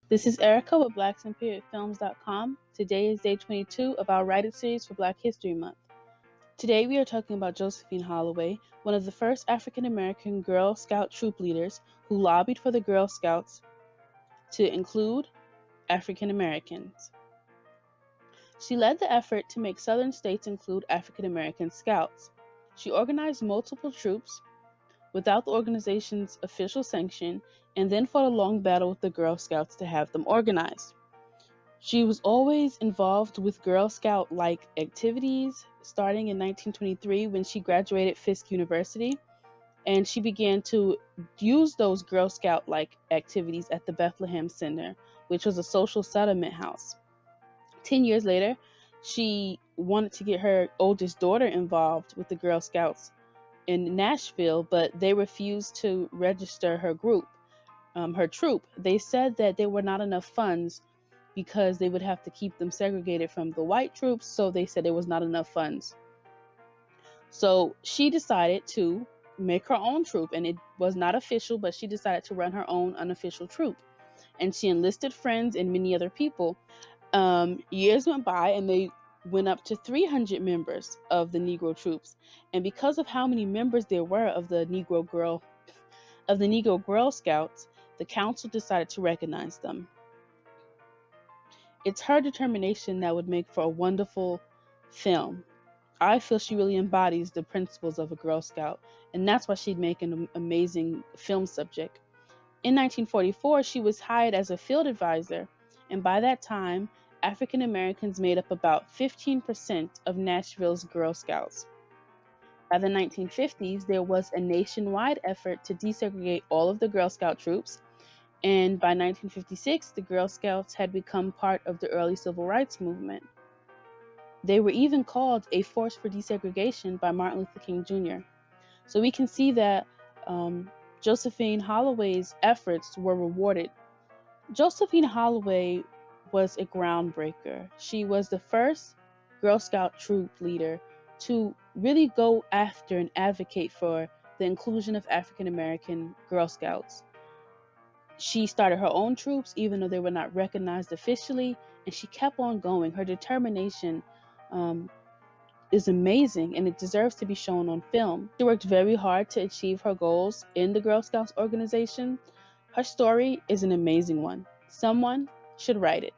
This is Erica with BlacksandPeriodFilms.com. Today is day 22 of our Write It series for Black History Month. Today we are talking about Josephine Holloway, one of the first African American Girl Scout troop leaders who lobbied for the Girl Scouts to include African Americans. She led the effort to make Southern states include African American scouts. She organized multiple troops without the organization's official sanction and then fought a long battle with the Girl Scouts to have them organized. She was always involved with Girl Scout-like activities, starting in 1923 when she graduated Fisk University, and she began to use those Girl Scout-like activities at the Bethlehem Center, which was a social settlement house. 10 years later, she wanted to get her oldest daughter involved with the Girl Scouts in Nashville, but they refused to register her troop. They said that there were not enough funds because they would have to keep them segregated from the white troops, so they said there was not enough funds. So she decided to make her own troop, and it was not official, but she decided to run her own unofficial troop. And she enlisted friends and many other people. Years went by, and they went up to 300 members of the Negro troops. And because of how many members there were of the Negro Girl Scouts, the council decided to recognize them. It's her determination that would make for a wonderful film. I feel she really embodies the principles of a Girl Scout, and that's why she'd make an amazing film subject. In 1944, she was hired as a field advisor, and by that time, African Americans made up about 15% of Nashville's Girl Scouts. By the 1950s, there was a nationwide effort to desegregate all of the Girl Scout troops, and by 1956, the Girl Scouts had become part of the early civil rights movement. They were even called a force for desegregation by Martin Luther King Jr. So we can see that Josephine Holloway's efforts were rewarded. Josephine Holloway was a groundbreaker. She was the first Girl Scout troop leader to really go after and advocate for the inclusion of African American Girl Scouts. She started her own troops, even though they were not recognized officially, and she kept on going. Her determination is amazing, and it deserves to be shown on film. She worked very hard to achieve her goals in the Girl Scouts organization. Her story is an amazing one. Someone should write it.